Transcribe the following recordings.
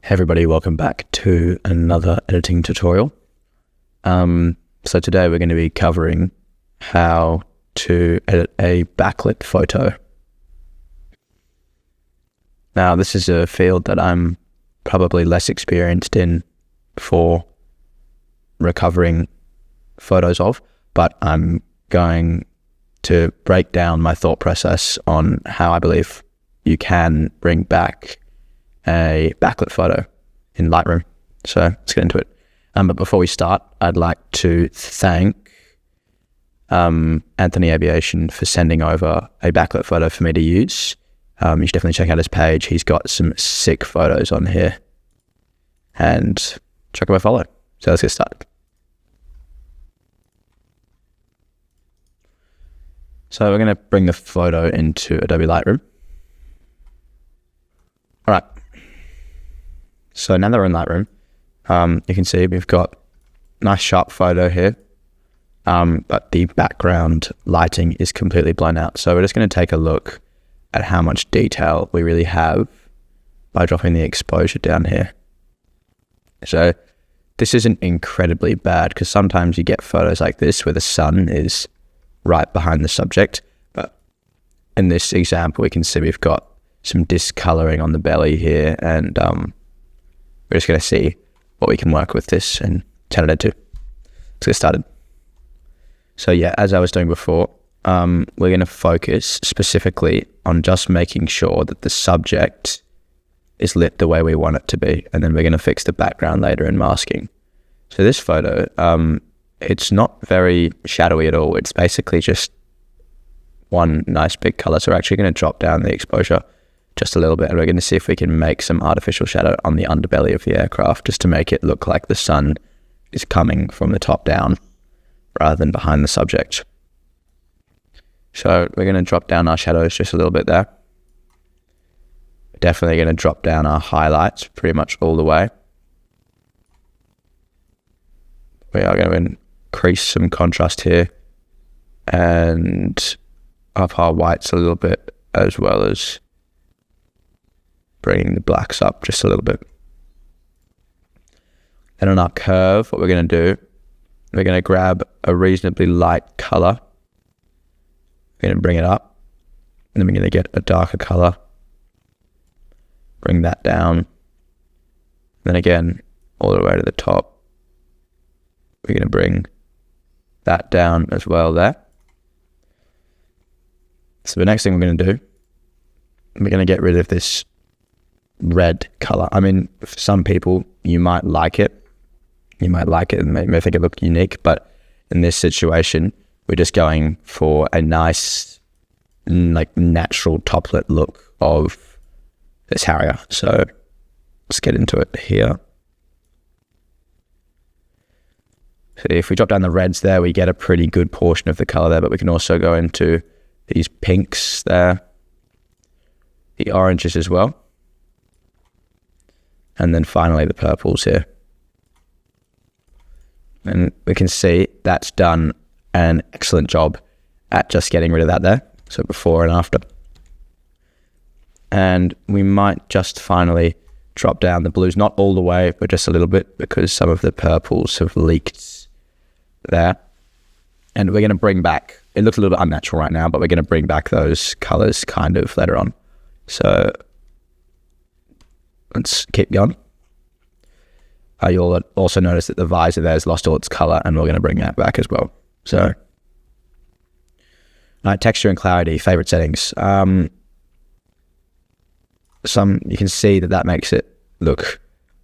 Hey everybody, welcome back to another editing tutorial. So today we're going to be covering how to edit a backlit photo. Now this is a field that I'm probably less experienced in for recovering photos of, but I'm going to break down my thought process on how I believe you can bring back a backlit photo in Lightroom. So let's get into it. But before we start, I'd like to thank Anthony Aviation for sending over a backlit photo for me to use. You should definitely check out his page. He's got some sick photos on here. And check out my follow. So let's get started. So we're going to bring the photo into Adobe Lightroom. All right. So now that we're in Lightroom, you can see we've got a nice sharp photo here, but the background lighting is completely blown out. So we're just going to take a look at how much detail we really have by dropping the exposure down here. So this isn't incredibly bad because sometimes you get photos like this where the sun is right behind the subject. But in this example, we can see we've got some discoloring on the belly here, and we're just going to see what we can work with this and turn it into. Let's get started. So yeah, as I was doing before, we're going to focus specifically on just making sure that the subject is lit the way we want it to be, and then we're going to fix the background later in masking. So this photo, it's not very shadowy at all. It's basically just one nice big color. So we're actually going to drop down the exposure just a little bit, and we're going to see if we can make some artificial shadow on the underbelly of the aircraft just to make it look like the sun is coming from the top down rather than behind the subject. So we're going to drop down our shadows just a little bit there. Definitely going to drop down our highlights pretty much all the way. We are going to increase some contrast here and up our whites a little bit, as well as bringing the blacks up just a little bit. Then on our curve, what we're going to do, we're going to grab a reasonably light color. We're going to bring it up, and then we're going to get a darker color. Bring that down. Then again, all the way to the top. We're going to bring that down as well there. So the next thing we're going to do, we're going to get rid of this red color. I mean, for some people, you might like it. You might like it and may think it look unique, but in this situation, we're just going for a nice, like, natural toplit look of this Harrier. So let's get into it here. So if we drop down the reds there, we get a pretty good portion of the color there, but we can also go into these pinks there, the oranges as well. And then finally the purples here. And we can see that's done an excellent job at just getting rid of that there. So before and after. And we might just finally drop down the blues, not all the way, but just a little bit, because some of the purples have leaked there. And we're going to bring back, it looks a little bit unnatural right now, but we're going to bring back those colors kind of later on. So let's keep going. You'll also notice that the visor there has lost all its color, and we're going to bring that back as well. So, texture and clarity, favorite settings. You can see that makes it look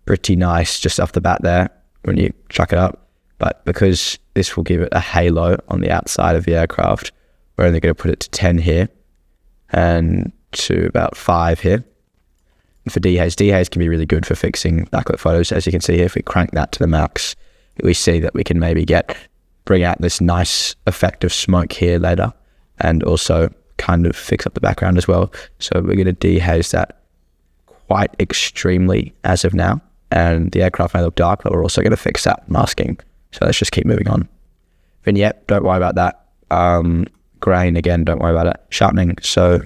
pretty nice just off the bat there when you chuck it up. But because this will give it a halo on the outside of the aircraft, we're only going to put it to 10 here and to about 5 here. And for dehaze can be really good for fixing backlit photos. As you can see here, if we crank that to the max, we see that we can maybe bring out this nice effect of smoke here later, and also kind of fix up the background as well. So we're going to dehaze that quite extremely as of now, and the aircraft may look dark, but we're also going to fix that masking. So let's just keep moving on. Vignette, don't worry about that. Grain, again, don't worry about it. Sharpening, so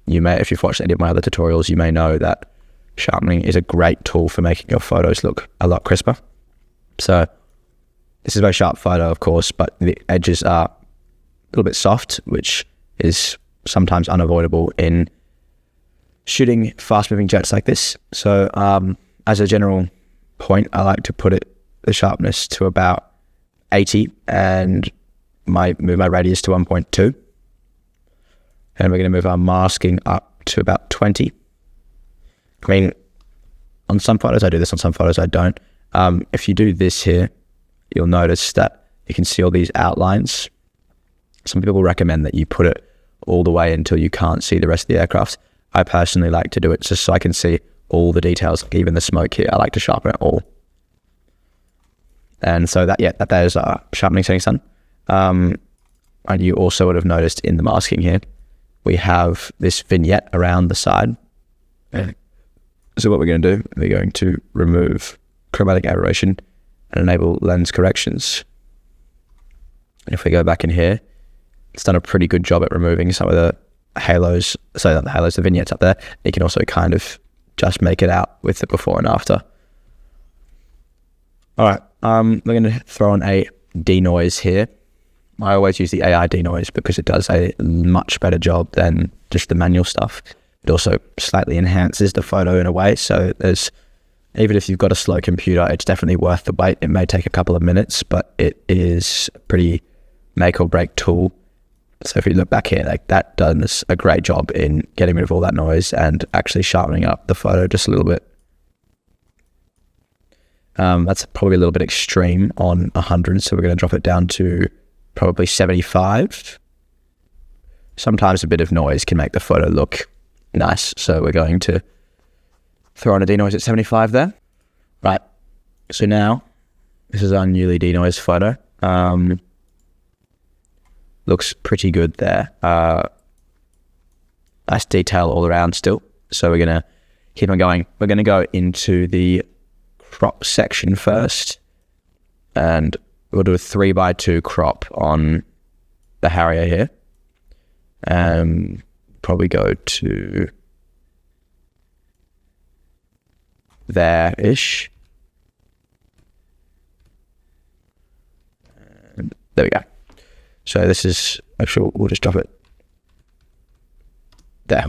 you may, if you've watched any of my other tutorials, you may know that sharpening is a great tool for making your photos look a lot crisper. So this is a very sharp photo, of course, but the edges are a little bit soft, which is sometimes unavoidable in shooting fast-moving jets like this. So as a general point, I like to put the sharpness to about 80 and move my radius to 1.2. And we're going to move our masking up to about 20. I mean, on some photos I do this, on some photos I don't. If you do this here, you'll notice that you can see all these outlines. Some people recommend that you put it all the way until you can't see the rest of the aircraft. I personally like to do it just so I can see all the details, like even the smoke here. I like to sharpen it all. And so that is our sharpening settings done. And you also would have noticed in the masking here, we have this vignette around the side. So what we're going to do, we're going to remove chromatic aberration and enable lens corrections. And if we go back in here, it's done a pretty good job at removing some of the halos, so not the halos, the vignettes up there. You can also kind of just make it out with the before and after. All right, we're going to throw on a denoise here. I always use the AI denoise because it does a much better job than just the manual stuff. It also slightly enhances the photo in a way. So even if you've got a slow computer, it's definitely worth the wait. It may take a couple of minutes, but it is a pretty make or break tool. So if you look back here, like that does a great job in getting rid of all that noise and actually sharpening up the photo just a little bit. That's probably a little bit extreme on 100, so we're going to drop it down to probably 75. Sometimes a bit of noise can make the photo look nice, so we're going to throw on a denoise at 75 there. Right, so now this is our newly denoised photo. Looks pretty good there. Nice detail all around still. So we're going to keep on going. We're going to go into the crop section first, and we'll do a 3x2 crop on the Harrier here. Probably go to there-ish. And there we go. So this is, actually we'll just drop it there.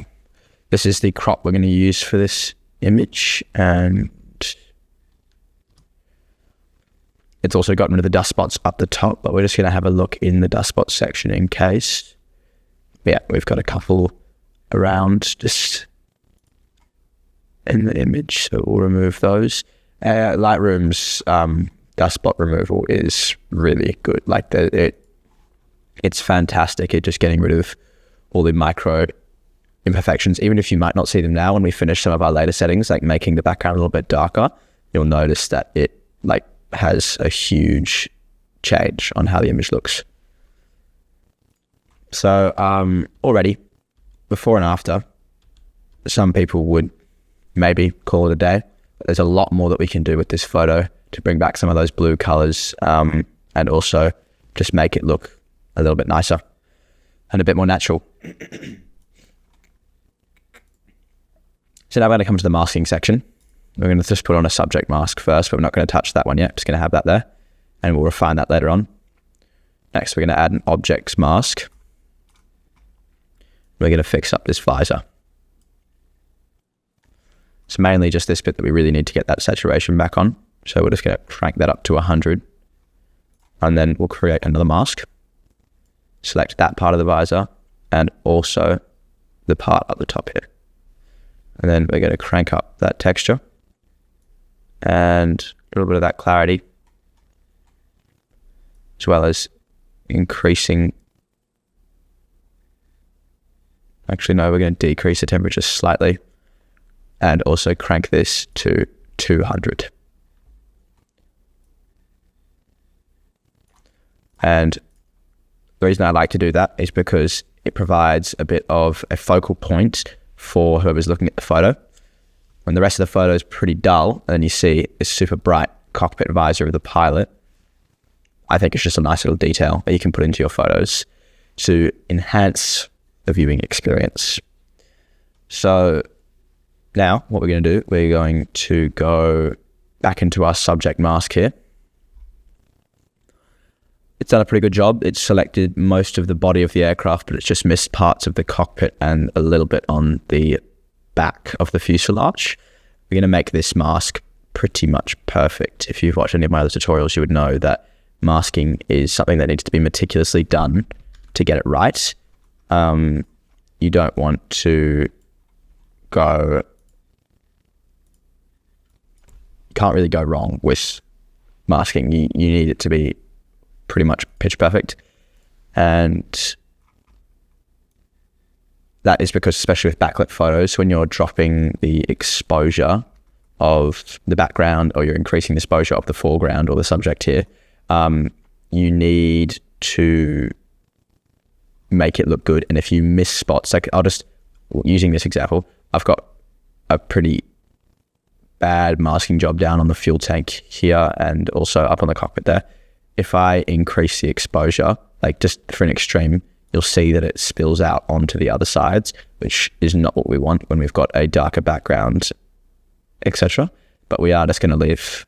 This is the crop we're going to use for this image, and it's also gotten rid of the dust spots up the top, but we're just going to have a look in the dust spot section in case. Yeah, we've got a couple around just in the image, so we'll remove those. Lightroom's dust spot removal is really good. Like it's fantastic at just getting rid of all the micro imperfections. Even if you might not see them now, when we finish some of our later settings, like making the background a little bit darker, you'll notice that it like has a huge change on how the image looks. So already, before and after, some people would maybe call it a day, but there's a lot more that we can do with this photo to bring back some of those blue colors, and also just make it look a little bit nicer and a bit more natural. So now we're going to come to the masking section. We're going to just put on a subject mask first, but we're not going to touch that one yet. Just going to have that there, and we'll refine that later on. Next, we're going to add an objects mask. We're going to fix up this visor. It's mainly just this bit that we really need to get that saturation back on. So we're just going to crank that up to 100, and then we'll create another mask. Select that part of the visor and also the part up the top here. And then we're going to crank up that texture and a little bit of that clarity, as well as increasing. Actually, no, we're going to decrease the temperature slightly and also crank this to 200. And the reason I like to do that is because it provides a bit of a focal point for whoever's looking at the photo. When the rest of the photo is pretty dull, and then you see this super bright cockpit visor of the pilot, I think it's just a nice little detail that you can put into your photos to enhance the viewing experience. So Now, what we're going to do, we're going to go back into our subject mask here. It's done a pretty good job. It's selected most of the body of the aircraft, but it's just missed parts of the cockpit and a little bit on the back of the fuselage. We're going to make this mask pretty much perfect. If you've watched any of my other tutorials, you would know that masking is something that needs to be meticulously done to get it right. You don't want to go... You can't really go wrong with masking. You need it to be pretty much pitch perfect. And that is because, especially with backlit photos, when you're dropping the exposure of the background or you're increasing the exposure of the foreground or the subject here, you need to make it look good. And if you miss spots, like I'll just, using this example, I've got a pretty bad masking job down on the fuel tank here and also up on the cockpit there. If I increase the exposure, like just for an extreme, you'll see that it spills out onto the other sides, which is not what we want when we've got a darker background, etc. But we are just going to leave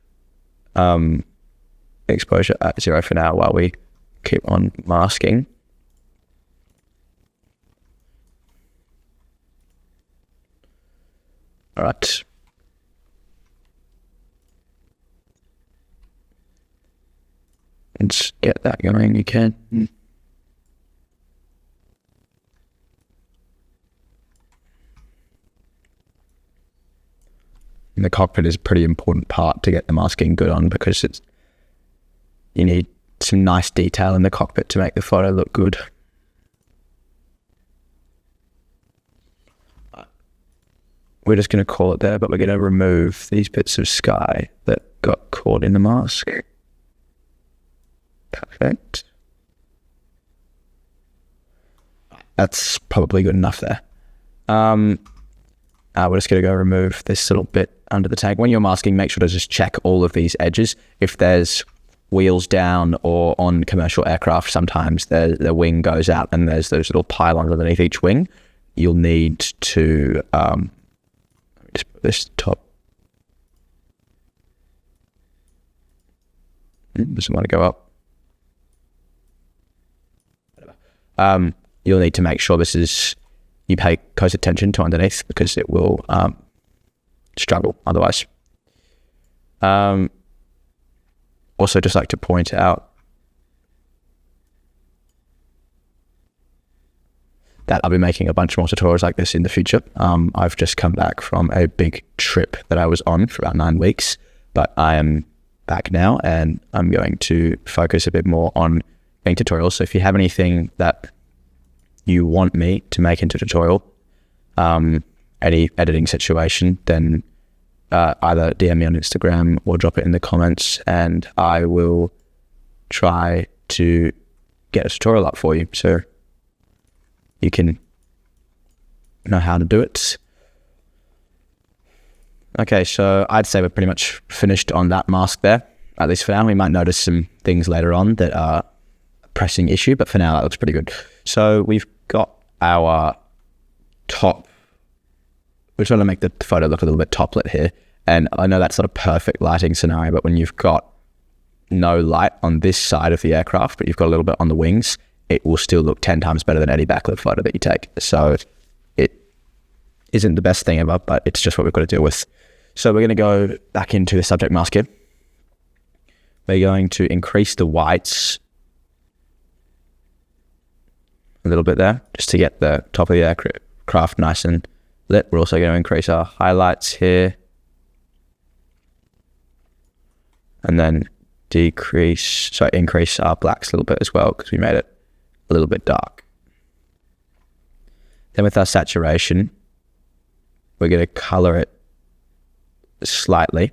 exposure at 0 for now while we keep on masking. All right. Let's get that going. You can. And the cockpit is a pretty important part to get the masking good on, because you need some nice detail in the cockpit to make the photo look good. We're just going to call it there, but we're going to remove these bits of sky that got caught in the mask. Perfect. That's probably good enough there. We're just going to go remove this little bit under the tank. When you're masking, make sure to just check all of these edges. If there's wheels down, or on commercial aircraft, sometimes the wing goes out and there's those little pylons underneath each wing. You'll need to let me just put this top. Doesn't want to go up. You'll need to make sure you pay close attention to underneath, because it will struggle otherwise. Also, just like to point out that I'll be making a bunch more tutorials like this in the future. I've just come back from a big trip that I was on for about 9 weeks, but I am back now and I'm going to focus a bit more on making tutorials. So if you have anything that you want me to make into a tutorial, any editing situation, then either DM me on Instagram or drop it in the comments, and I will try to get a tutorial up for you so you can know how to do it. Okay, so I'd say we're pretty much finished on that mask there, at least for now. We might notice some things later on that are a pressing issue, but for now that looks pretty good. So we've got our top. We're trying to make the photo look a little bit top lit here. And I know that's not a perfect lighting scenario, but when you've got no light on this side of the aircraft, but you've got a little bit on the wings, it will still look 10 times better than any backlit photo that you take. So it isn't the best thing ever, but it's just what we've got to deal with. So we're going to go back into the subject mask here. We're going to increase the whites a little bit there, just to get the top of the aircraft nice and lit. We're also going to increase our highlights here, and then increase our blacks a little bit as well, because we made it a little bit dark. Then with our saturation, we're going to color it slightly,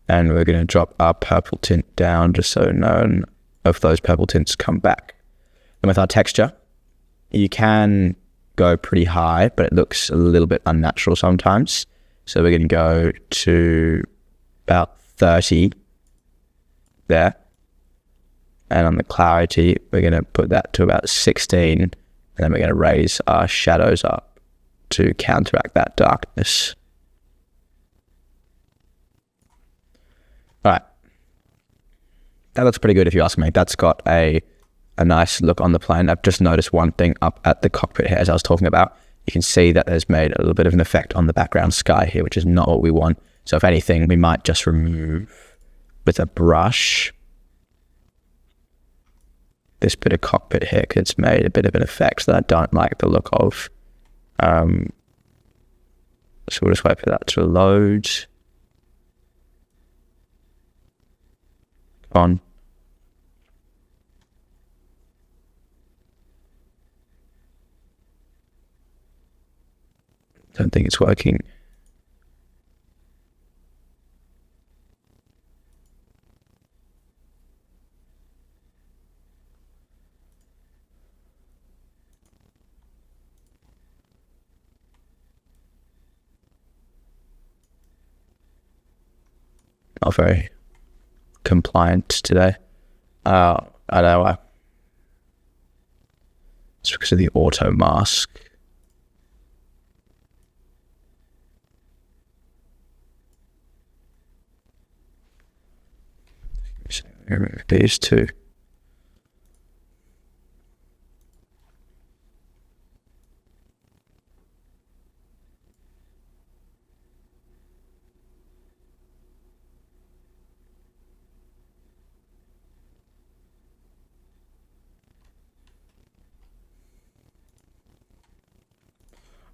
and we're going to drop our purple tint down just so none of those purple tints come back. And with our texture, you can go pretty high, but it looks a little bit unnatural sometimes. So we're going to go to about 30 there. And on the clarity, we're going to put that to about 16. And then we're going to raise our shadows up to counteract that darkness. All right. That looks pretty good if you ask me. That's got a nice look on the plane. I've just noticed one thing up at the cockpit here as I was talking about. You can see that there's made a little bit of an effect on the background sky here, which is not what we want. So if anything, we might just remove with a brush this bit of cockpit here, because it's made a bit of an effect that I don't like the look of. So we'll just wait for that to load. Come on. Don't think it's working. Not very compliant today. I don't know why. It's because of the auto mask. Remove these two.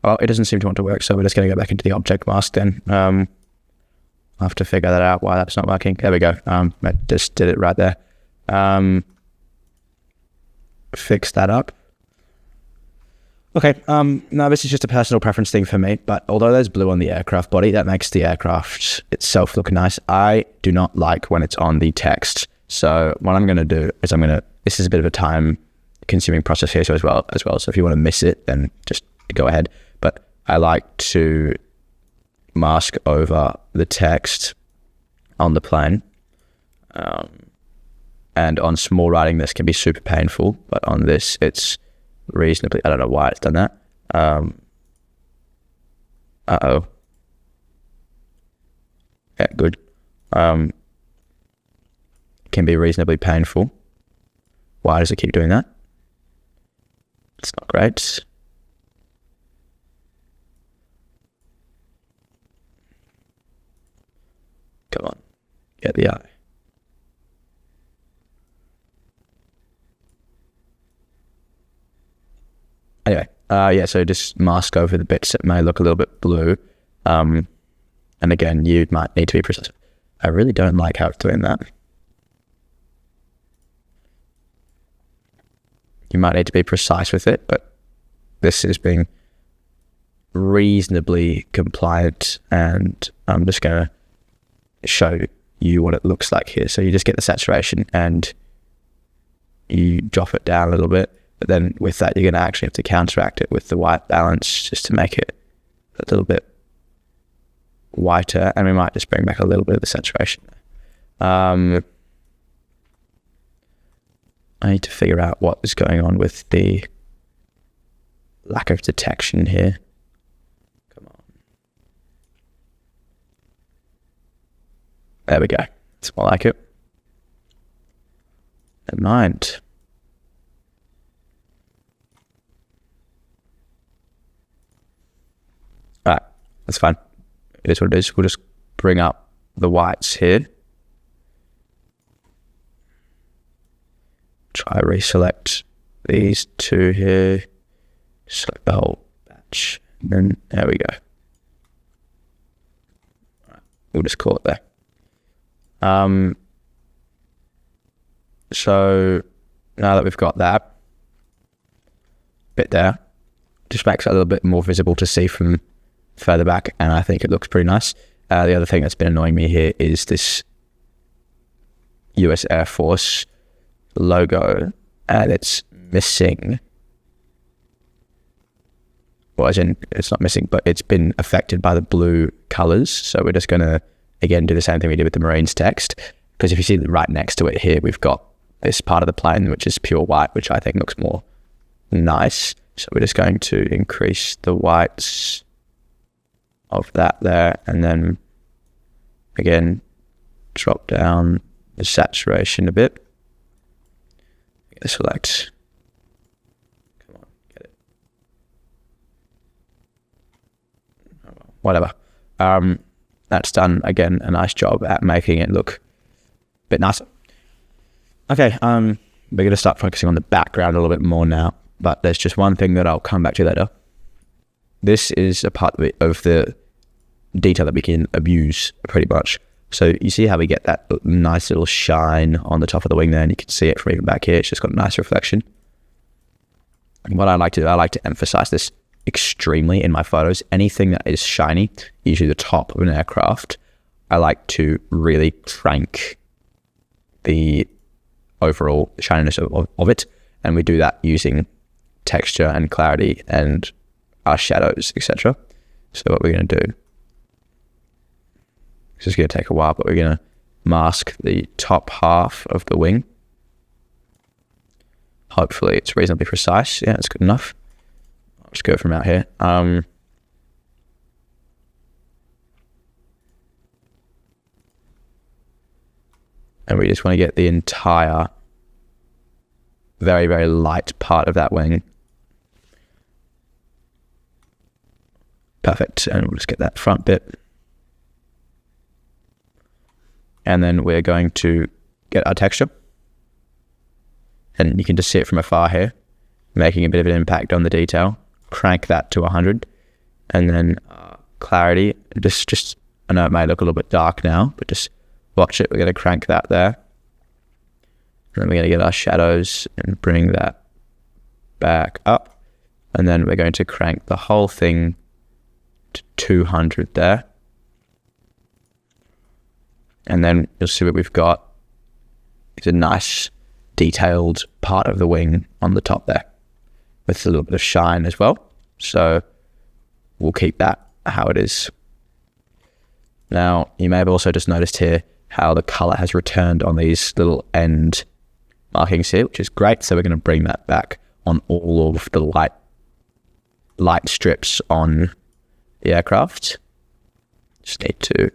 Well, it doesn't seem to want to work, so we're just going to go back into the object mask then. I'll have to figure that out, why that's not working. There we go. I just did it right there. Fix that up. Okay, now this is just a personal preference thing for me, but although there's blue on the aircraft body, that makes the aircraft itself look nice. I do not like when it's on the text. So what I'm going to do is this is a bit of a time consuming process here as well. So if you want to miss it, then just go ahead. But I like to mask over the text on the plane. And on small writing, this can be super painful, but on this, it's reasonably, I don't know why it's done that. Uh-oh. Yeah, good. It can be reasonably painful. Why does it keep doing that? It's not great. Come on, get the eye. Anyway, yeah, so just mask over the bits that may look a little bit blue. And again, you might need to be precise. I really don't like how it's doing that. You might need to be precise with it, but this is being reasonably compliant, and I'm just going to show you what it looks like here. So you just get the saturation and you drop it down a little bit, but then with that you're going to actually have to counteract it with the white balance just to make it a little bit whiter, and we might just bring back a little bit of the saturation. I need to figure out what is going on with the lack of detection here. Come on. There we go. It's more like it. Never mind. Alright, that's fine. It is what it is. We'll just bring up the whites here. Try reselect these two here. Select the whole batch. And then there we go. Right, we'll just call it there. So now that we've got that bit there, just makes it a little bit more visible to see from further back, and I think it looks pretty nice. The other thing that's been annoying me here is this US Air Force logo, and it's missing. Well, as in, it's not missing, but it's been affected by the blue colors. So we're just going to, again, do the same thing we did with the Marines text. Because if you see right next to it here, we've got this part of the plane, which is pure white, which I think looks more nice. So we're just going to increase the whites of that there, and then again drop down the saturation a bit. Select, come on, get it, whatever. That's done, again, a nice job at making it look a bit nicer. Okay, we're going to start focusing on the background a little bit more now, but there's just one thing that I'll come back to later. This is a part of the detail that we can abuse pretty much. So you see how we get that nice little shine on the top of the wing there, and you can see it from even back here. It's just got a nice reflection. And what I like to do, I like to emphasize this extremely in my photos. Anything that is shiny, usually the top of an aircraft, I like to really crank the overall shininess of it. And we do that using texture and clarity and our shadows, etc. So what we're going to do, this is going to take a while, but we're going to mask the top half of the wing. Hopefully it's reasonably precise. Yeah, it's good enough. I'll just go from out here. And we just want to get the entire very, very light part of that wing. Perfect. And we'll just get that front bit. And then we're going to get our texture. And you can just see it from afar here, making a bit of an impact on the detail. Crank that to 100. And then clarity, just I know it may look a little bit dark now, but just watch it. We're going to crank that there. And then we're going to get our shadows and bring that back up. And then we're going to crank the whole thing to 200 there. And then you'll see what we've got is a nice detailed part of the wing on the top there with a little bit of shine as well. So we'll keep that how it is. Now, you may have also just noticed here how the color has returned on these little end markings here, which is great. So we're going to bring that back on all of the light strips on the aircraft. Just need to...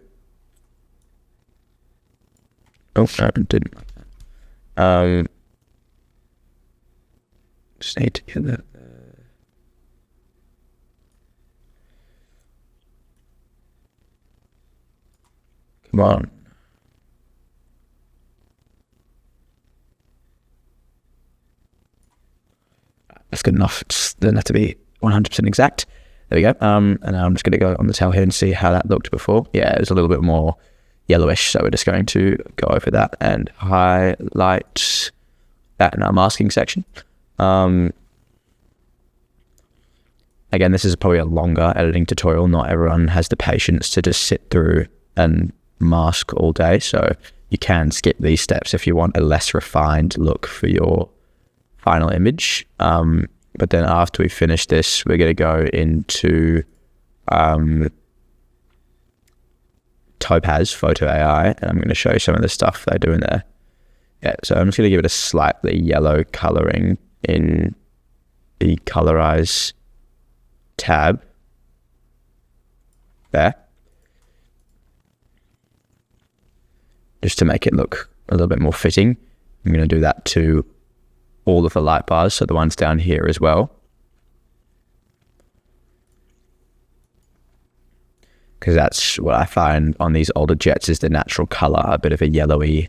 Oh, no, it didn't like that. Just need to get that there. Come on. That's good enough. It doesn't have to be 100% exact. There we go. And now I'm just going to go on the tail here and see how that looked before. Yeah, it was a little bit more yellowish, so we're just going to go over that and highlight that in our masking section. Again, this is probably a longer editing tutorial. Not everyone has the patience to just sit through and mask all day, so you can skip these steps if you want a less refined look for your final image. But then after we finish this, we're going to go into Topaz AI, and I'm going to show you some of the stuff they're doing there. Yeah, so I'm just going to give it a slightly yellow coloring in the colorize tab there, just to make it look a little bit more fitting. I'm going to do that to all of the light bars, so the ones down here as well, because that's what I find on these older jets is the natural color, a bit of a yellowy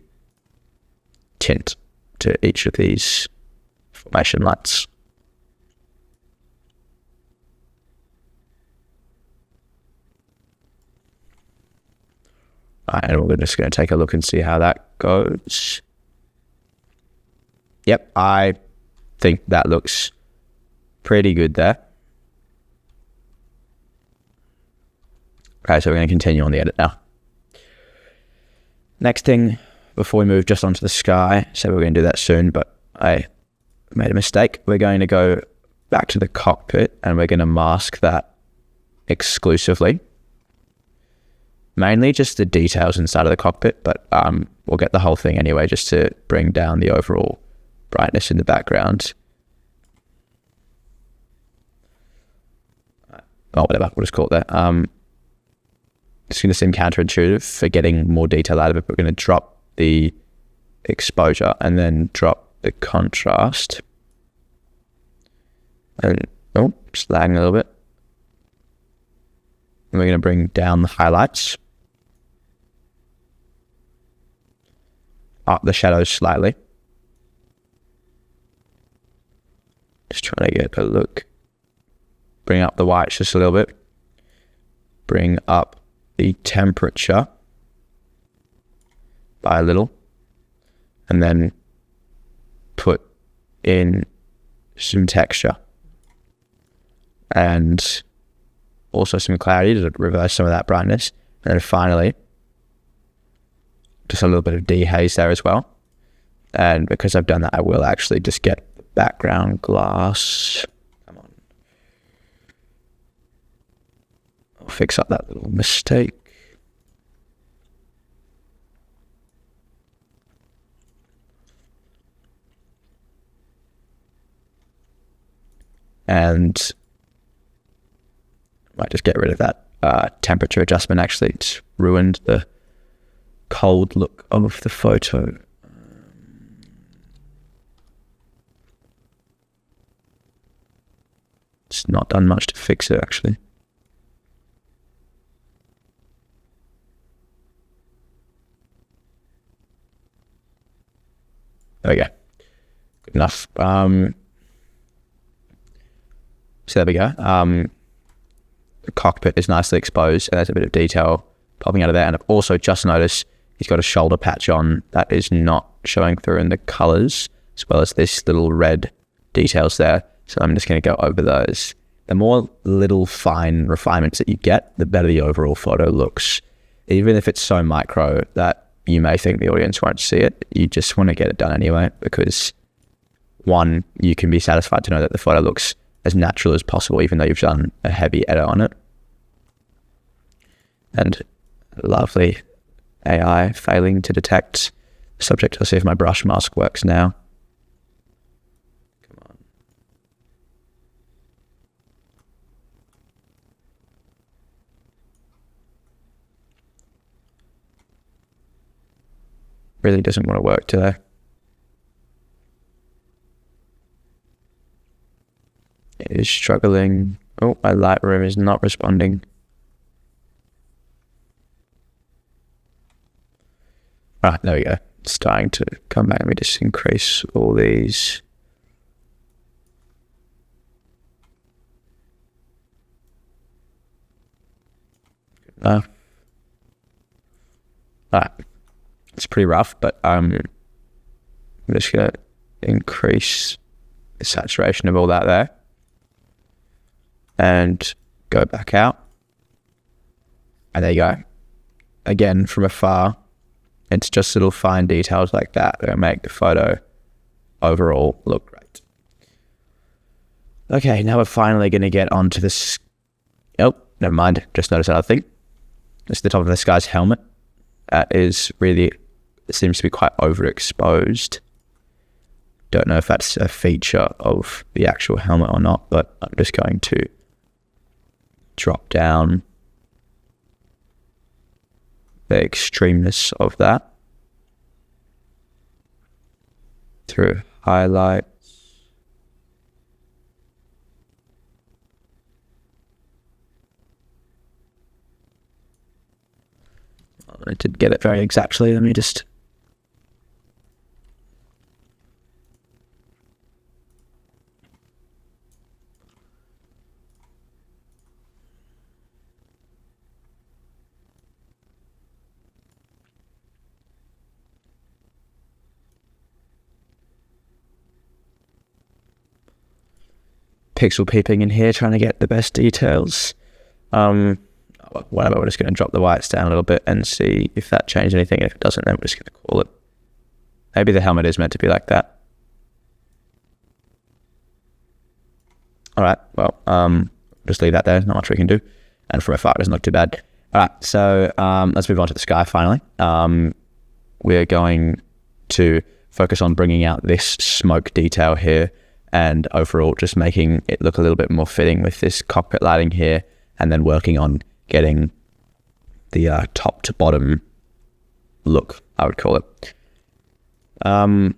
tint to each of these formation lights. All right, and we're just going to take a look and see how that goes. Yep, I think that looks pretty good there. Okay, so we're going to continue on the edit now. Next thing, before we move just onto the sky, so we're going to do that soon, but I made a mistake. We're going to go back to the cockpit and we're going to mask that exclusively. Mainly just the details inside of the cockpit, but we'll get the whole thing anyway, just to bring down the overall brightness in the background. whatever, we'll just call it that. It's going to seem counterintuitive for getting more detail out of it, but we're going to drop the exposure and then drop the contrast. And just lagging a little bit. And we're going to bring down the highlights, up the shadows slightly. Just trying to get a look. Bring up the whites just a little bit. Bring up the temperature by a little. And then put in some texture. And also some clarity to reverse some of that brightness. And then finally, just a little bit of dehaze there as well. And because I've done that, I will actually just get the background glass. Come on. I'll fix up that little mistake. And I might just get rid of that temperature adjustment. Actually, it's ruined the cold look of the photo. It's not done much to fix it, actually. There we go. Good enough. So there we go. The cockpit is nicely exposed, and there's a bit of detail popping out of there. And I've also just noticed he's got a shoulder patch on that is not showing through in the colors, as well as this little red details there. So I'm just going to go over those. The more little fine refinements that you get, the better the overall photo looks. Even if it's so micro that you may think the audience won't see it, you just want to get it done anyway, because one, you can be satisfied to know that the photo looks as natural as possible, even though you've done a heavy edit on it. And lovely AI failing to detect the subject. I'll see if my brush mask works now. Come on. Really doesn't want to work today. It is struggling. Oh, my Lightroom is not responding. Right, there we go. It's starting to come back. Let me just increase all these. Good enough. Alright. It's pretty rough, but I'm just going to increase the saturation of all that there. And go back out. And there you go. Again, from afar, it's just little fine details like that that make the photo overall look great. Okay, now we're finally going to get onto this. Oh, never mind. Just noticed another thing. It's the top of this guy's helmet. That is really, it seems to be quite overexposed. Don't know if that's a feature of the actual helmet or not, but I'm just going to drop down the extremeness of that through highlights. I did get it very exactly. Let me just pixel peeping in here, trying to get the best details. Whatever, we're just going to drop the whites down a little bit and see if that changed anything. If it doesn't, then we're just going to call it. Maybe the helmet is meant to be like that. All right, well, just leave that there. Not much we can do. And from afar, it doesn't look too bad. All right, so let's move on to the sky finally. We're going to focus on bringing out this smoke detail here, and overall just making it look a little bit more fitting with this cockpit lighting here and then working on getting the top to bottom look, I would call it. So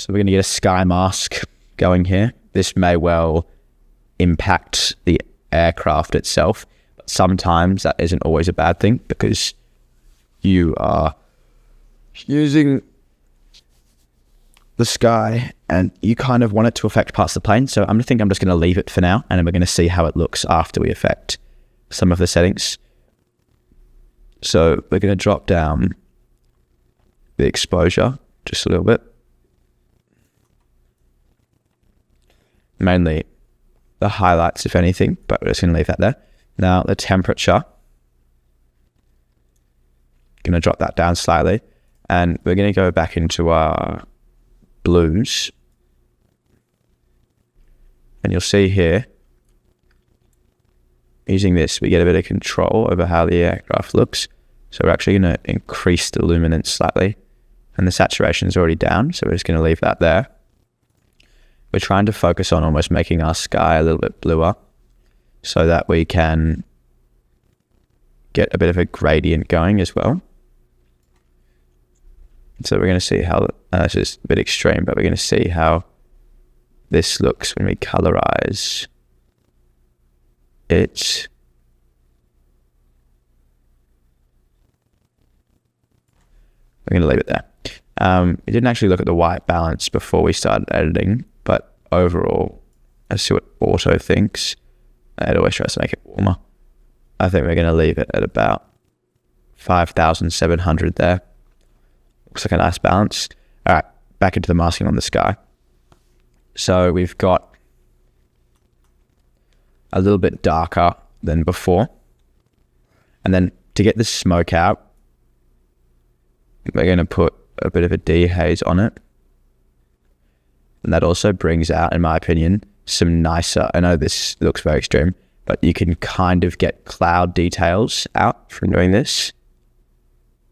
we're going to get a sky mask going here. This may well impact the aircraft itself, but sometimes that isn't always a bad thing because you are using the sky and you kind of want it to affect parts of the plane. So I'm just going to leave it for now, and then we're going to see how it looks after we affect some of the settings. So we're going to drop down the exposure just a little bit. Mainly the highlights, if anything, but we're just going to leave that there. Now the temperature, going to drop that down slightly, and we're going to go back into our blues, and you'll see here, using this, we get a bit of control over how the aircraft looks. So we're actually going to increase the luminance slightly, and the saturation is already down, so we're just going to leave that there. We're trying to focus on almost making our sky a little bit bluer so that we can get a bit of a gradient going as well. So we're going to see how, this is a bit extreme, but we're going to see how this looks when we colorize it. We're going to leave it there. We didn't actually look at the white balance before we started editing, but overall, let's see what auto thinks. It always tries to make it warmer. I think we're going to leave it at about 5,700 there. Looks like a nice balance. All right, back into the masking on the sky. So we've got a little bit darker than before. And then to get the smoke out, we're going to put a bit of a dehaze on it. And that also brings out, in my opinion, some nicer, I know this looks very extreme, but you can kind of get cloud details out from doing this.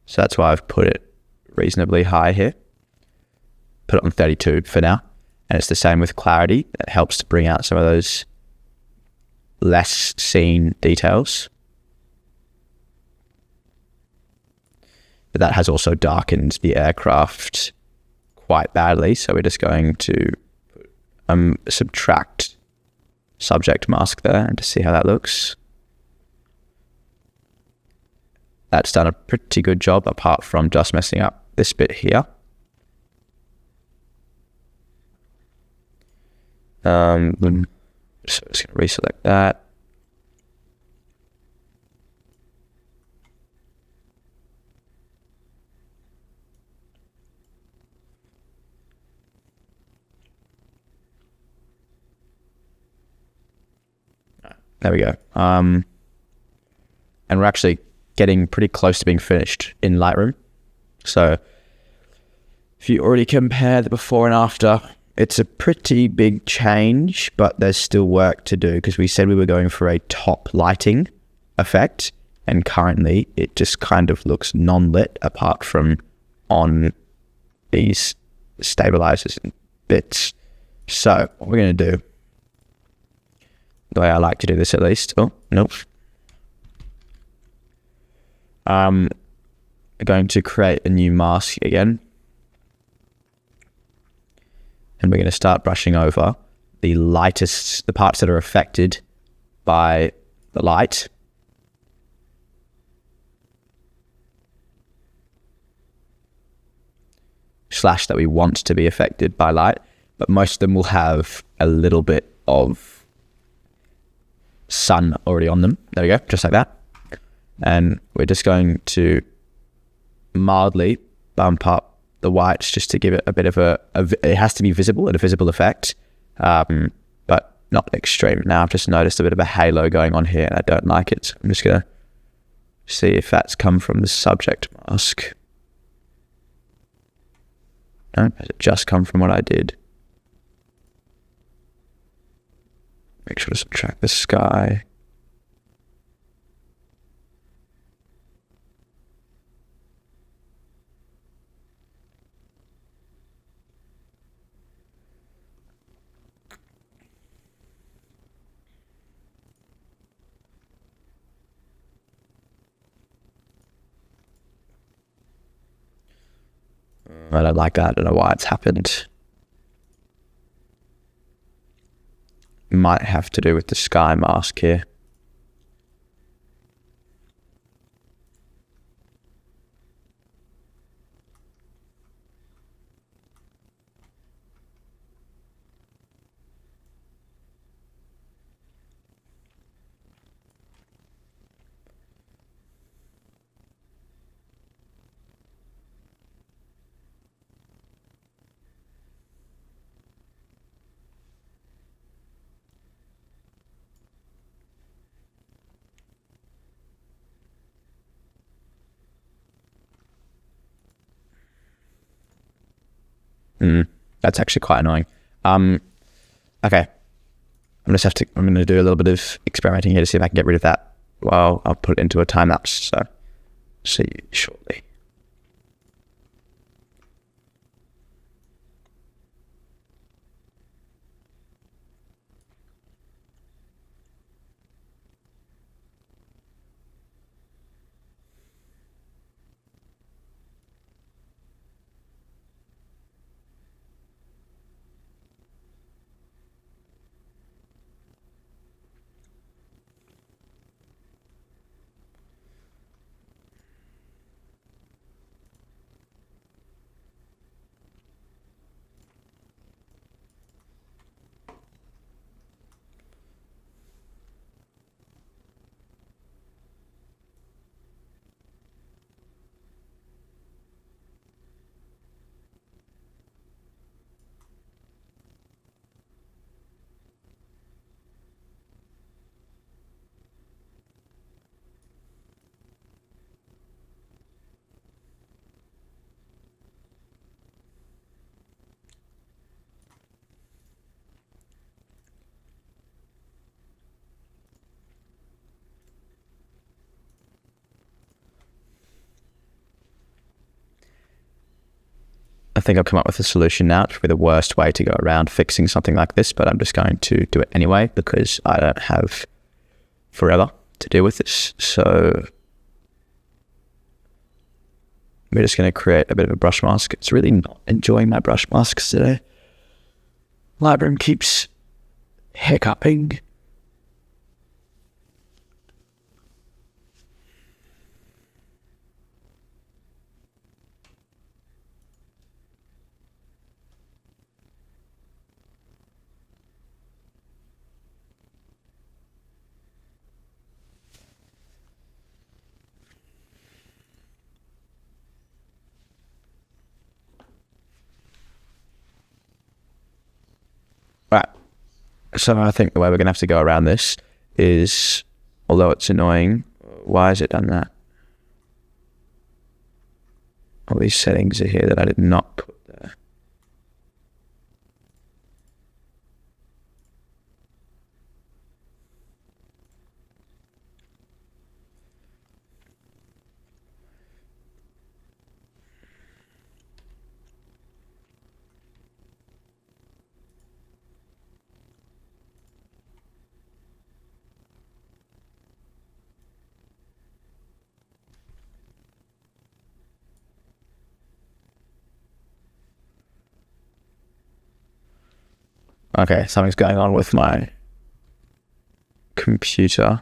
So that's why I've put it reasonably high here. Put it on 32 for now. And it's the same with clarity. That helps to bring out some of those less seen details. But that has also darkened the aircraft quite badly. So we're just going to subtract subject mask there and to see how that looks. That's done a pretty good job apart from just messing up this bit here. So I'm just going to reselect that. There we go. And we're actually getting pretty close to being finished in Lightroom. So if you already compare the before and after, it's a pretty big change, but there's still work to do because we said we were going for a top lighting effect, and currently it just kind of looks non-lit apart from on these stabilizers and bits. So what we're going to do, the way I like to do this at least, oh, nope. I'm going to create a new mask again. And we're going to start brushing over the lightest, the parts that are affected by the light. Slash that we want to be affected by light. But most of them will have a little bit of sun already on them. There we go, just like that. And we're just going to mildly bump up the whites just to give it a bit of it has to be visible, a visible effect, but not extreme. Now I've just noticed a bit of a halo going on here and I don't like it. So I'm just going to see if that's come from the subject mask. No, has it just come from what I did? Make sure to subtract the sky. I don't like that. I don't know why it's happened. Might have to do with the sky mask here. That's actually quite annoying. Okay. I'm going to do a little bit of experimenting here to see if I can get rid of that. Well, I'll put it into a time lapse. So see you shortly. I think I've come up with a solution now. It's probably the worst way to go around fixing something like this, but I'm just going to do it anyway because I don't have forever to deal with this. So we're just going to create a bit of a brush mask. It's really not enjoying my brush masks today. Lightroom keeps hiccuping. Right. So I think the way we're going to have to go around this is, although it's annoying, why has it done that? All these settings are here that I did not put there. Okay, something's going on with my computer.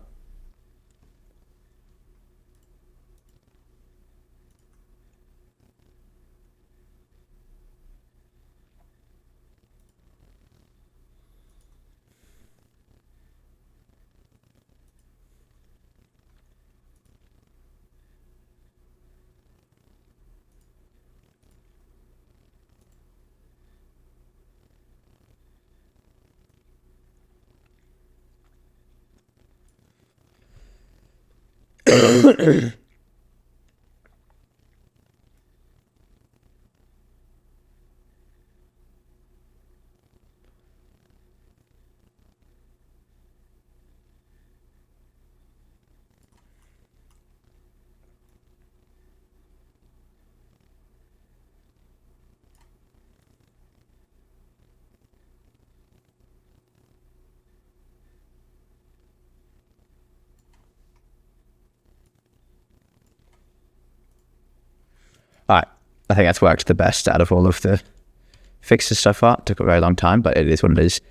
All right, I think that's worked the best out of all of the fixes so far. It took a very long time, but it is what it is.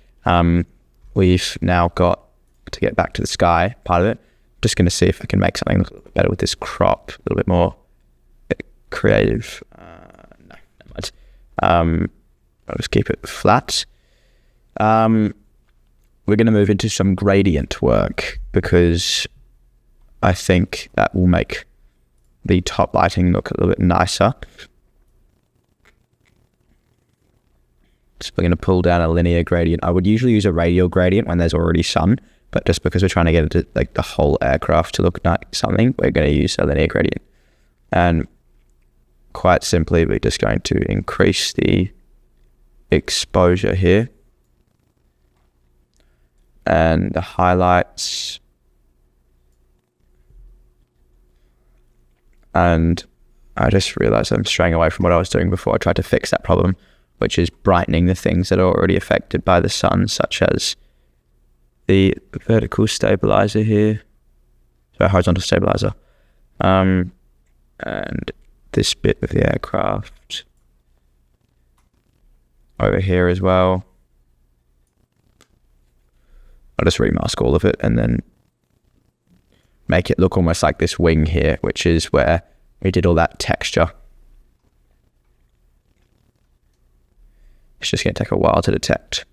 We've now got to get back to the sky part of it. Just going to see if I can make something look a little bit better with this crop, a little bit more creative. No, never mind. I'll just keep it flat. We're going to move into some gradient work because I think that will make the top lighting look a little bit nicer. So we're going to pull down a linear gradient. I would usually use a radial gradient when there's already sun, but just because we're trying to get it to, like, the whole aircraft to look like something, we're going to use a linear gradient. And quite simply, we're just going to increase the exposure here and the highlights. And I just realized I'm straying away from what I was doing before I tried to fix that problem, which is brightening the things that are already affected by the sun, such as the vertical stabilizer here, so horizontal stabilizer, and this bit of the aircraft over here as well. I'll just remask all of it and then make it look almost like this wing here, which is where we did all that texture. It's just going to take a while to detect.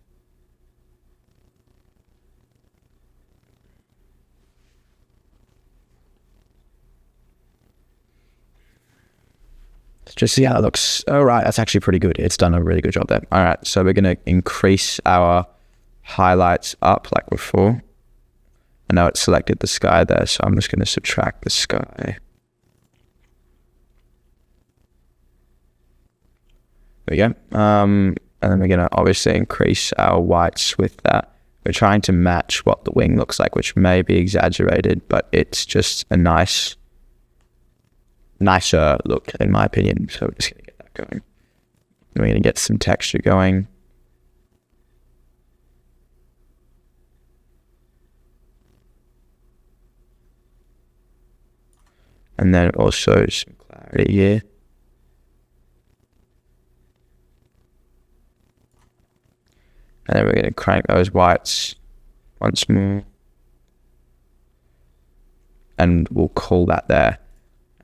Let's just see how it looks. All right, that's actually pretty good. It's done a really good job there. All right, so we're going to increase our highlights up like before. I know it selected the sky there, so I'm just going to subtract the sky. There we go. And then we're going to obviously increase our whites with that. We're trying to match what the wing looks like, which may be exaggerated, but it's just a nicer look, in my opinion. So we're just going to get that going. We're going to get some texture going. And then also some clarity here. And then we're going to crank those whites once more. And we'll call that there.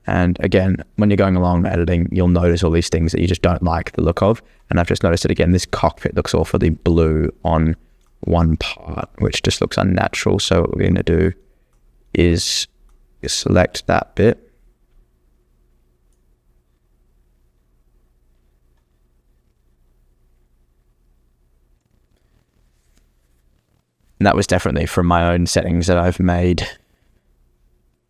And again, when you're going along editing, you'll notice all these things that you just don't like the look of. And I've just noticed it again. This cockpit looks awfully blue on one part, which just looks unnatural. So what we're going to do is select that bit. And that was definitely from my own settings that I've made,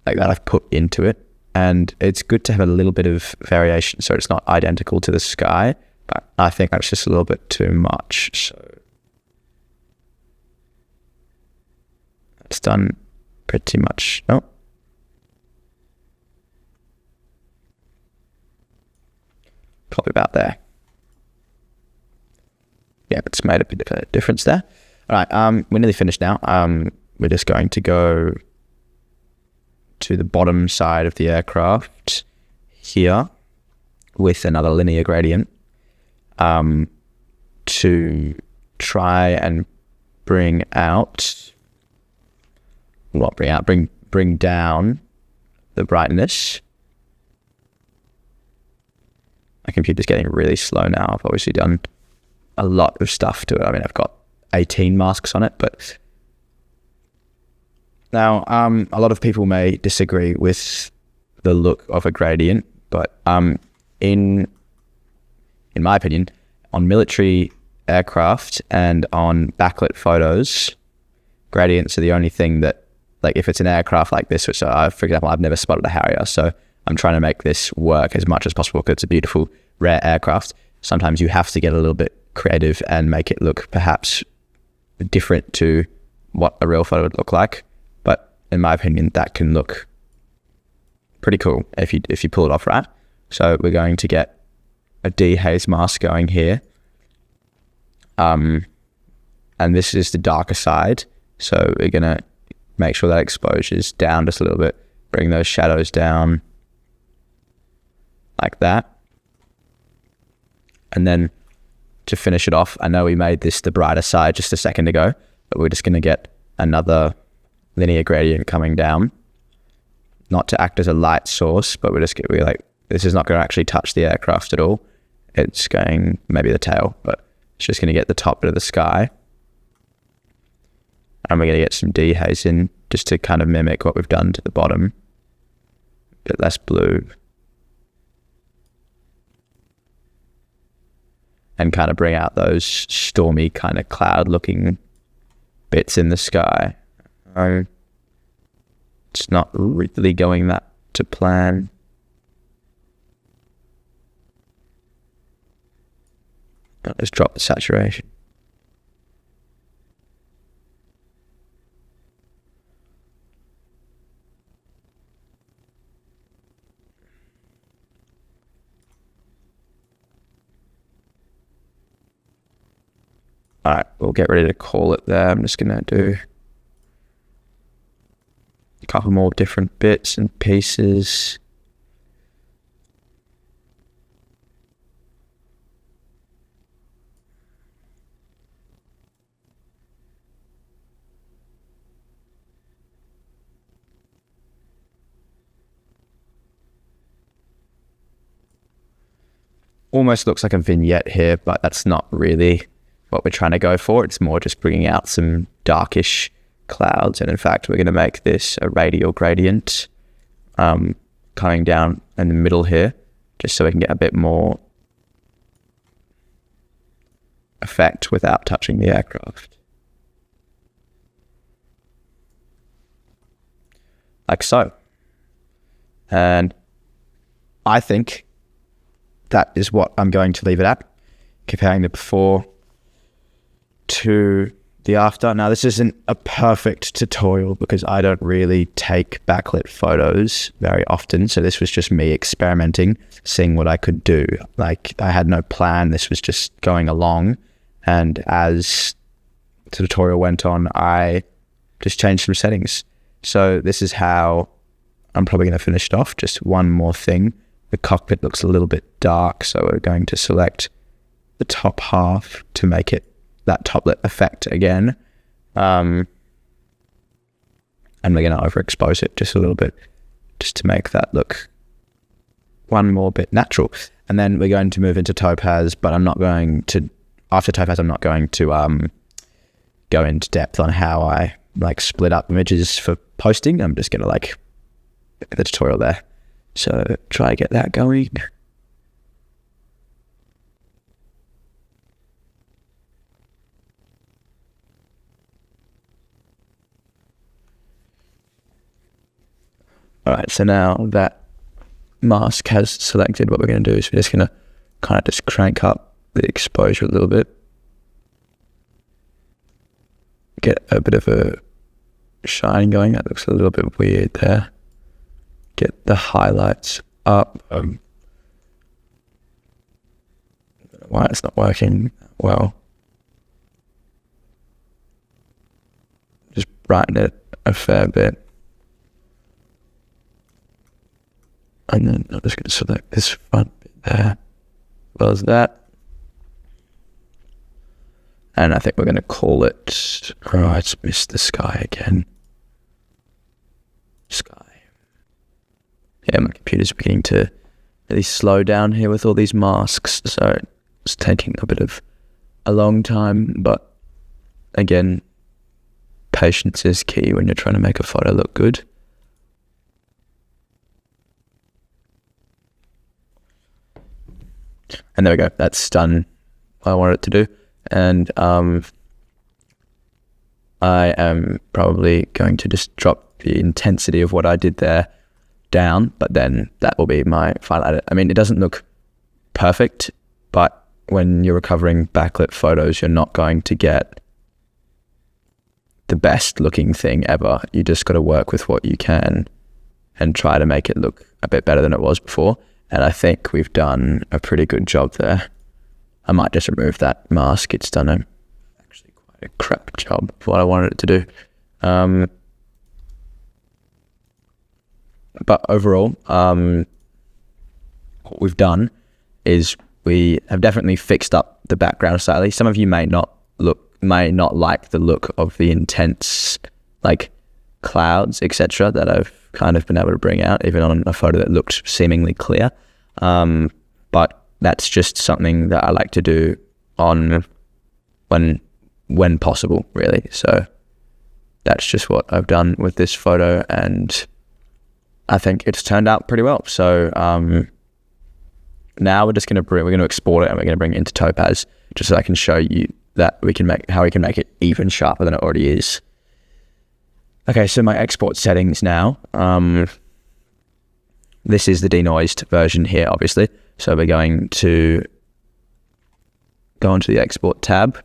like that I've put into it. And it's good to have a little bit of variation so it's not identical to the sky, but I think that's just a little bit too much. So it's done pretty much. Oh. Probably about there. Yeah, it's made a bit of a difference there. All right, we're nearly finished now. We're just going to go to the bottom side of the aircraft here with another linear gradient to try and bring down the brightness. My computer's getting really slow now. I've obviously done a lot of stuff to it. I mean, I've got 18 masks on it, but now a lot of people may disagree with the look of a gradient, but in my opinion, on military aircraft and on backlit photos, gradients are the only thing that, like, if it's an aircraft like this, which for example, I've never spotted a Harrier, so I'm trying to make this work as much as possible because it's a beautiful, rare aircraft. Sometimes you have to get a little bit creative and make it look perhaps different to what a real photo would look like. But in my opinion, that can look pretty cool if you pull it off right. So we're going to get a dehaze mask going here. And this is the darker side. So we're going to make sure that exposure is down just a little bit. Bring those shadows down like that. And then to finish it off, I know we made this the brighter side just a second ago, but we're just going to get another linear gradient coming down, not to act as a light source, but we're like, this is not going to actually touch the aircraft at all. It's going, maybe the tail, but it's just going to get the top bit of the sky. And we're going to get some dehaze in just to kind of mimic what we've done to the bottom. A bit less blue. And kind of bring out those stormy kind of cloud looking bits in the sky. It's not really going that to plan. Let's drop the saturation. All right, we'll get ready to call it there. I'm just going to do a couple more different bits and pieces. Almost looks like a vignette here, but that's not really what we're trying to go for. It's more just bringing out some darkish clouds. And in fact, we're going to make this a radial gradient coming down in the middle here, just so we can get a bit more effect without touching the aircraft. Like so. And I think that is what I'm going to leave it at, comparing the before to the after. Now, this isn't a perfect tutorial because I don't really take backlit photos very often. So this was just me experimenting, seeing what I could do. Like, I had no plan. This was just going along. And as the tutorial went on, I just changed some settings. So this is how I'm probably going to finish it off. Just one more thing. The cockpit looks a little bit dark, so we're going to select the top half to make it that toplit effect again. And we're going to overexpose it just a little bit, just to make that look one more bit natural. And then we're going to move into Topaz, but I'm not going to, after Topaz, I'm not going to go into depth on how I like split up images for posting. I'm just going to like the tutorial there. So try to get that going. All right, so now that mask has selected, what we're going to do is we're just going to kind of just crank up the exposure a little bit. Get a bit of a shine going. That looks a little bit weird there. Get the highlights up. I don't know why it's not working well. Just brighten it a fair bit. And then I'm just going to select this front bit there, as well as that. And I think we're going to call it, oh, I just missed the sky again. Sky. Yeah, my computer's beginning to really slow down here with all these masks, so it's taking a bit of a long time, but again, patience is key when you're trying to make a photo look good. And there we go, that's done what I wanted it to do. And I am probably going to just drop the intensity of what I did there down, but then that will be my final edit. I mean, it doesn't look perfect, but when you're recovering backlit photos, you're not going to get the best looking thing ever. You just got to work with what you can and try to make it look a bit better than it was before. And I think we've done a pretty good job there. I might just remove that mask. It's done actually quite a crap job of what I wanted it to do. But overall, what we've done is we have definitely fixed up the background slightly. Some of you may not like the look of the intense like clouds, etc., that I've kind of been able to bring out, even on a photo that looked seemingly clear. But that's just something that I like to do on when possible, really. So that's just what I've done with this photo, and I think it's turned out pretty well. So now we're going to export it, and we're going to bring it into Topaz, just so I can show you that how we can make it even sharper than it already is. Okay, so my export settings now. This is the denoised version here, obviously. So we're going to go into the export tab.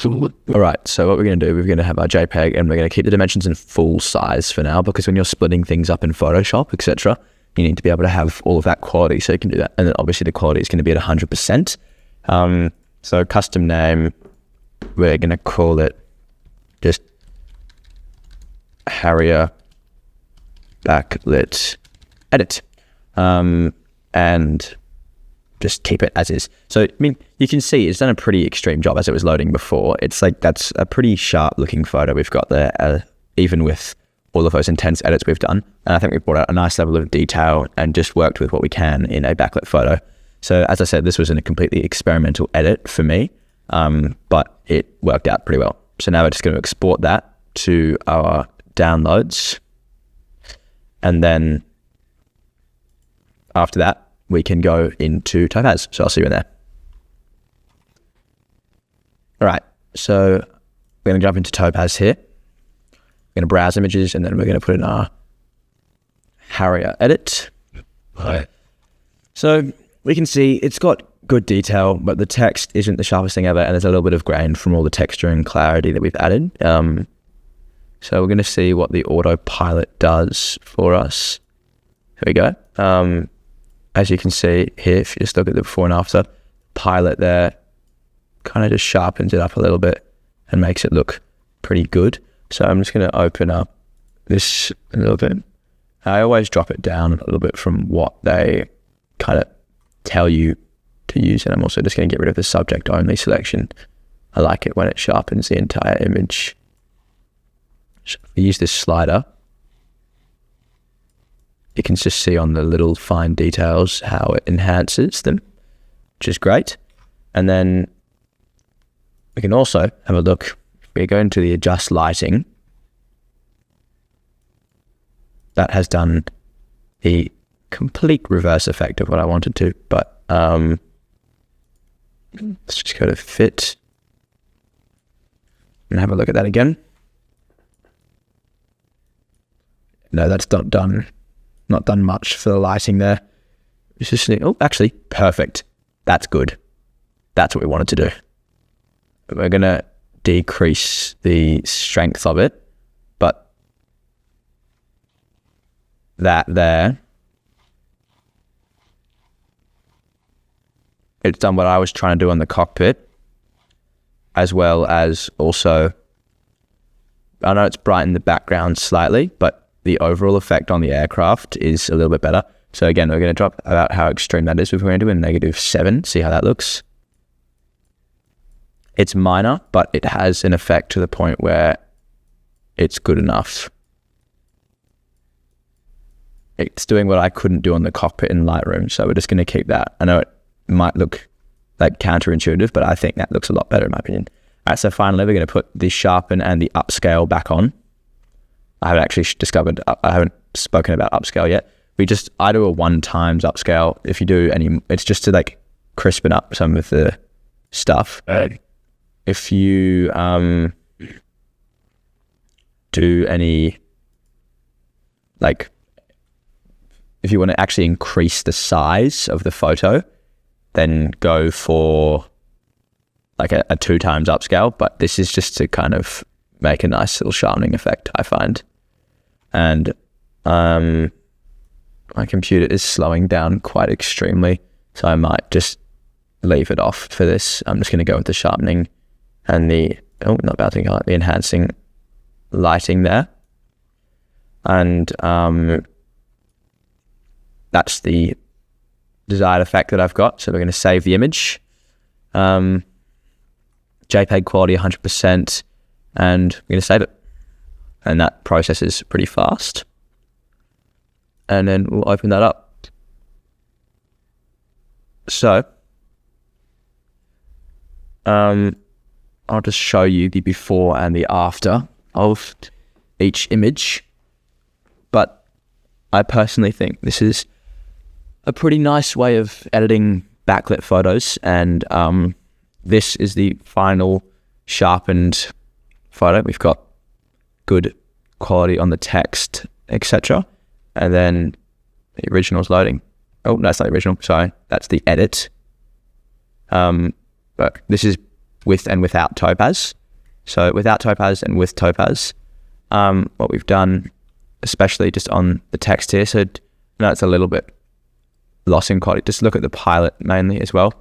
All right, so what we're going to do, we're going to have our JPEG, and we're going to keep the dimensions in full size for now, because when you're splitting things up in Photoshop, etc., you need to be able to have all of that quality, so you can do that. And then obviously the quality is going to be at 100%. So custom name, we're going to call it just Harrier Backlit Edit, and just keep it as is. So, I mean, you can see it's done a pretty extreme job as it was loading before. It's like, that's a pretty sharp looking photo we've got there, even with all of those intense edits we've done. And I think we've brought out a nice level of detail and just worked with what we can in a backlit photo. So as I said, this was in a completely experimental edit for me, but it worked out pretty well. So now we're just going to export that to our downloads. And then after that, we can go into Topaz. So I'll see you in there. All right, so we're going to jump into Topaz here. We're going to browse images, and then we're going to put in our Harrier edit. Right. So we can see it's got good detail, but the text isn't the sharpest thing ever, and there's a little bit of grain from all the texture and clarity that we've added. So we're going to see what the autopilot does for us. Here we go. As you can see here, if you just look at the before and after, pilot there kind of just sharpens it up a little bit and makes it look pretty good. So I'm just going to open up this a little bit. I always drop it down a little bit from what they kind of tell you to use. And I'm also just going to get rid of the subject only selection. I like it when it sharpens the entire image. So if we use this slider, you can just see on the little fine details how it enhances them, which is great. And then we can also have a look. We go into the adjust lighting. That has done the complete reverse effect of what I wanted to, but let's just go to fit and have a look at that again. No, that's not done much for the lighting there. It's just, oh, actually, perfect. That's good. That's what we wanted to do. We're going to decrease the strength of it, but that there, it's done what I was trying to do on the cockpit, as well as also, I know it's brightened the background slightly, but the overall effect on the aircraft is a little bit better. So again, we're going to drop about how extreme that is. We're going to do a -7, see how that looks. It's minor, but it has an effect to the point where it's good enough. It's doing what I couldn't do on the cockpit in Lightroom, so we're just going to keep that. I know it might look like counterintuitive, but I think that looks a lot better in my opinion. All right, so finally, we're going to put the sharpen and the upscale back on. I haven't actually discovered, I haven't spoken about upscale yet. I do a 1x upscale. If you do any, it's just to like crispen up some of the stuff. If you do any, like, if you want to actually increase the size of the photo, then go for like a 2x upscale. But this is just to kind of make a nice little sharpening effect, I find. And my computer is slowing down quite extremely, so I might just leave it off for this. I'm just going to go with the sharpening and the enhancing lighting there. And that's the desired effect that I've got. So we're going to save the image. JPEG quality 100%, and we're going to save it. And that processes pretty fast. And then we'll open that up. So, I'll just show you the before and the after of each image. But I personally think this is a pretty nice way of editing backlit photos. And this is the final sharpened photo. We've got good quality on the text, etc. And then the original is loading. Oh, no, that's not the original. Sorry, that's the edit. But this is with and without Topaz. So without Topaz and with Topaz, what we've done, especially just on the text here, so now it's a little bit lost in quality. Just look at the pilot mainly as well.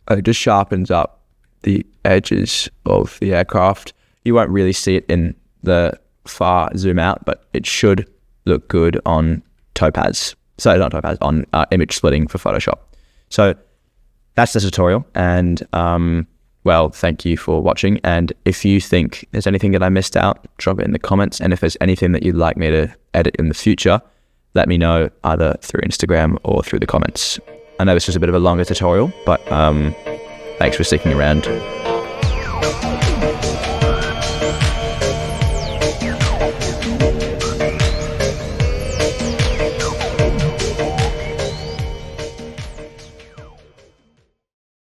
It just sharpens up the edges of the aircraft. You won't really see it in the far zoom out, but it should look good on Topaz. So not Topaz, on image splitting for Photoshop. So that's the tutorial, and well, thank you for watching. And if you think there's anything that I missed out, drop it in the comments. And if there's anything that you'd like me to edit in the future, let me know either through Instagram or through the comments. I know this was a bit of a longer tutorial, but thanks for sticking around.